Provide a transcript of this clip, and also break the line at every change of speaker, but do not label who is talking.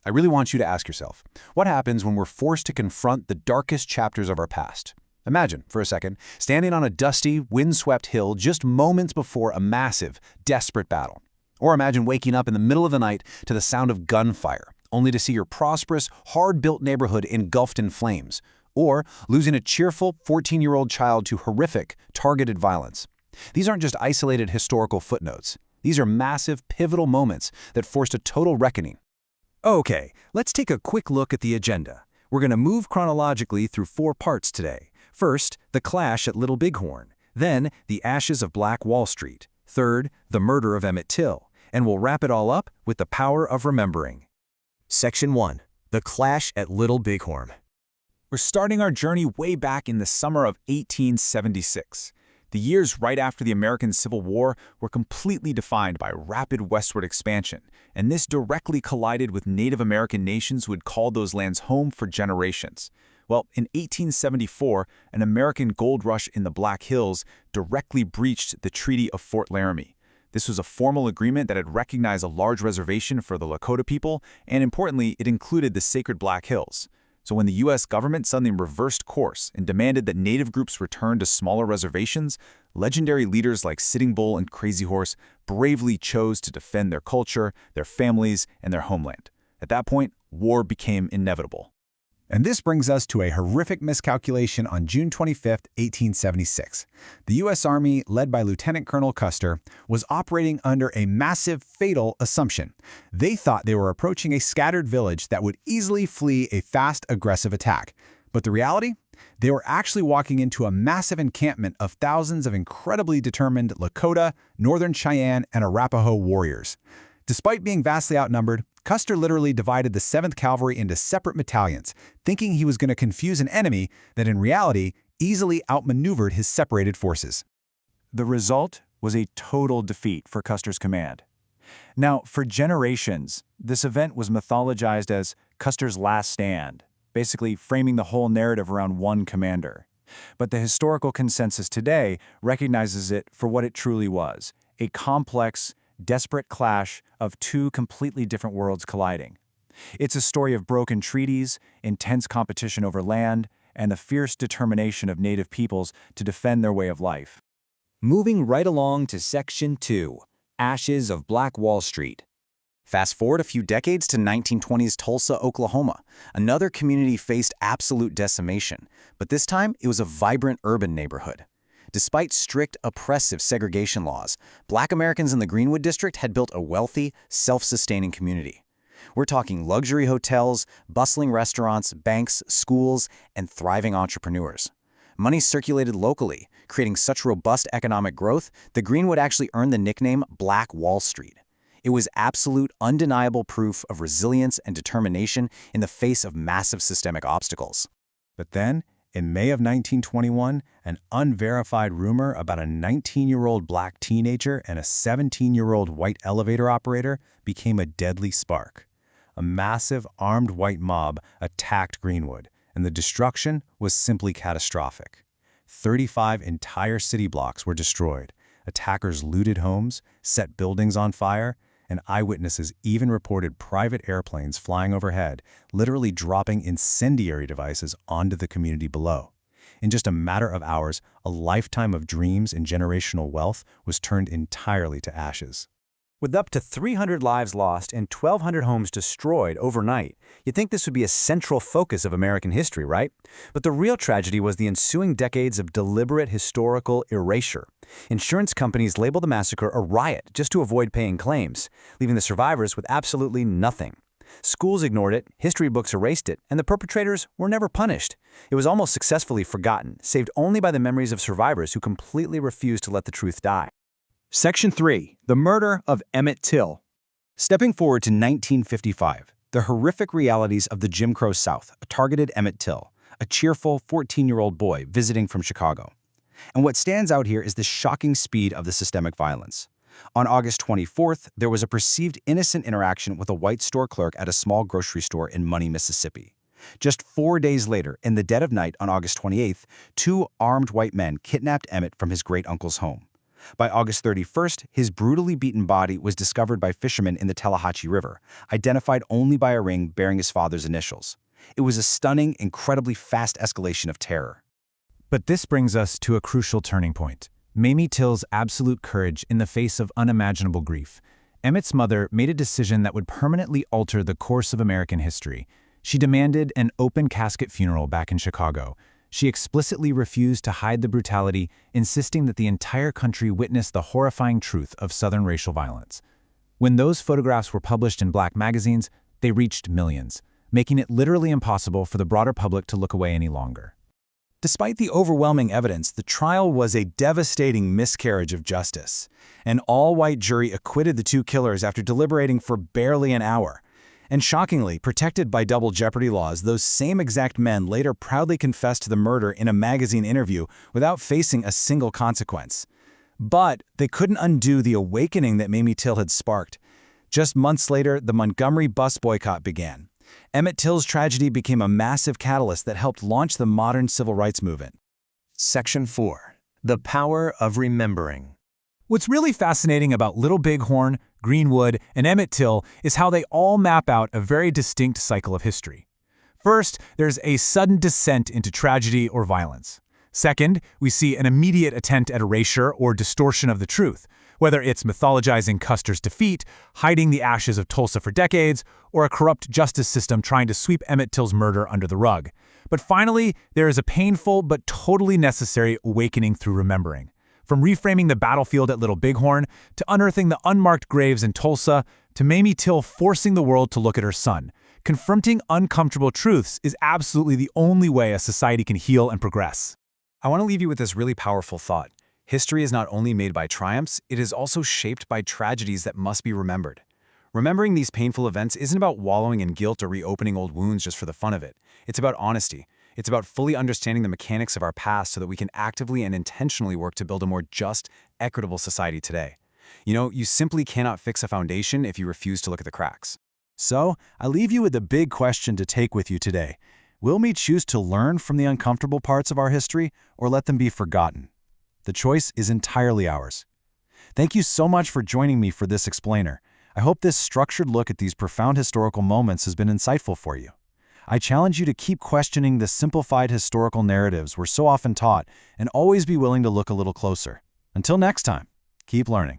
I really want you to ask yourself, what happens when we're forced to confront the darkest chapters of our past? Imagine, for a second, standing on a dusty, windswept hill just moments before a massive, desperate battle. Or imagine waking up in the middle of the night to the sound of gunfire, only to see your prosperous, hard-built neighborhood engulfed in flames. Or losing a cheerful 14-year-old child to horrific, targeted violence. These aren't just isolated historical footnotes. These are massive, pivotal moments that forced a total reckoning.
Okay, let's take a quick look at the agenda. We're going to move chronologically through 4 parts today. First, the clash at Little Bighorn. Then, the ashes of Black Wall Street. Third, the murder of Emmett Till. And we'll wrap it all up with the power of remembering. Section 1. The clash at Little Bighorn.
We're starting our journey way back in the summer of 1876. The years right after the American Civil War were completely defined by rapid westward expansion, and this directly collided with Native American nations who had called those lands home for generations. Well, in 1874, an American gold rush in the Black Hills directly breached the Treaty of Fort Laramie. This was a formal agreement that had recognized a large reservation for the Lakota people, and importantly, it included the sacred Black Hills. So when the U.S. government suddenly reversed course and demanded that Native groups return to smaller reservations, legendary leaders like Sitting Bull and Crazy Horse bravely chose to defend their culture, their families, and their homeland. At that point, war became inevitable.
And this brings us to a horrific miscalculation on June 25, 1876. The U.S. Army, led by Lieutenant Colonel Custer, was operating under a massive, fatal assumption. They thought they were approaching a scattered village that would easily flee a fast, aggressive attack. But the reality? They were actually walking into a massive encampment of thousands of incredibly determined Lakota, Northern Cheyenne, and Arapaho warriors. Despite being vastly outnumbered, Custer literally divided the 7th Cavalry into separate battalions, thinking he was going to confuse an enemy that in reality easily outmaneuvered his separated forces.
The result was a total defeat for Custer's command. Now, for generations, this event was mythologized as Custer's last stand, basically framing the whole narrative around one commander. But the historical consensus today recognizes it for what it truly was, a complex, desperate clash of 2 completely different worlds colliding. It's a story of broken treaties, intense competition over land, and the fierce determination of Native peoples to defend their way of life.
Moving right along to Section 2. Ashes of Black Wall Street.
Fast forward a few decades to 1920s Tulsa, Oklahoma. Another community faced absolute decimation, but this time it was a vibrant urban neighborhood. Despite strict, oppressive segregation laws, Black Americans in the Greenwood District had built a wealthy, self-sustaining community. We're talking luxury hotels, bustling restaurants, banks, schools, and thriving entrepreneurs. Money circulated locally, creating such robust economic growth, the Greenwood actually earned the nickname Black Wall Street. It was absolute, undeniable proof of resilience and determination in the face of massive systemic obstacles.
But then, in May of 1921, an unverified rumor about a 19-year-old black teenager and a 17-year-old white elevator operator became a deadly spark. A massive, armed white mob attacked Greenwood, and the destruction was simply catastrophic. 35 entire city blocks were destroyed. Attackers looted homes, set buildings on fire, and eyewitnesses even reported private airplanes flying overhead, literally dropping incendiary devices onto the community below. In just a matter of hours, a lifetime of dreams and generational wealth was turned entirely to ashes.
With up to 300 lives lost and 1,200 homes destroyed overnight, you'd think this would be a central focus of American history, right? But the real tragedy was the ensuing decades of deliberate historical erasure. Insurance companies labeled the massacre a riot just to avoid paying claims, leaving the survivors with absolutely nothing. Schools ignored it, history books erased it, and the perpetrators were never punished. It was almost successfully forgotten, saved only by the memories of survivors who completely refused to let the truth die.
Section 3. The Murder of Emmett Till. Stepping forward to 1955, the horrific realities of the Jim Crow South targeted Emmett Till, a cheerful 14-year-old boy visiting from Chicago. And what stands out here is the shocking speed of the systemic violence. On August 24th, there was a perceived innocent interaction with a white store clerk at a small grocery store in Money, Mississippi. Just 4 days later, in the dead of night on August 28th, 2 armed white men kidnapped Emmett from his great-uncle's home.
By August 31st, his brutally beaten body was discovered by fishermen in the Tallahatchie River, identified only by a ring bearing his father's initials. It was a stunning, incredibly fast escalation of terror.
But this brings us to a crucial turning point. Mamie Till's absolute courage in the face of unimaginable grief. Emmett's mother made a decision that would permanently alter the course of American history. She demanded an open casket funeral back in Chicago. She explicitly refused to hide the brutality, insisting that the entire country witness the horrifying truth of Southern racial violence. When those photographs were published in black magazines, they reached millions, making it literally impossible for the broader public to look away any longer.
Despite the overwhelming evidence, the trial was a devastating miscarriage of justice. An all-white jury acquitted the two killers after deliberating for barely an hour. And shockingly, protected by double jeopardy laws, those same exact men later proudly confessed to the murder in a magazine interview without facing a single consequence. But they couldn't undo the awakening that Mamie Till had sparked. Just months later, the Montgomery bus boycott began. Emmett Till's tragedy became a massive catalyst that helped launch the modern civil rights movement.
Section 4. The Power of Remembering.
What's really fascinating about Little Bighorn, Greenwood, and Emmett Till is how they all map out a very distinct cycle of history. First, there's a sudden descent into tragedy or violence. Second, we see an immediate attempt at erasure or distortion of the truth, whether it's mythologizing Custer's defeat, hiding the ashes of Tulsa for decades, or a corrupt justice system trying to sweep Emmett Till's murder under the rug. But finally, there is a painful but totally necessary awakening through remembering. From reframing the battlefield at Little Bighorn, to unearthing the unmarked graves in Tulsa, to Mamie Till forcing the world to look at her son. Confronting uncomfortable truths is absolutely the only way a society can heal and progress.
I want to leave you with this really powerful thought. History is not only made by triumphs, it is also shaped by tragedies that must be remembered. Remembering these painful events isn't about wallowing in guilt or reopening old wounds just for the fun of it. It's about honesty. It's about fully understanding the mechanics of our past so that we can actively and intentionally work to build a more just, equitable society today. You know, you simply cannot fix a foundation if you refuse to look at the cracks. So, I leave you with the big question to take with you today. Will we choose to learn from the uncomfortable parts of our history or let them be forgotten? The choice is entirely ours. Thank you so much for joining me for this explainer. I hope this structured look at these profound historical moments has been insightful for you. I challenge you to keep questioning the simplified historical narratives we're so often taught and always be willing to look a little closer. Until next time, keep learning.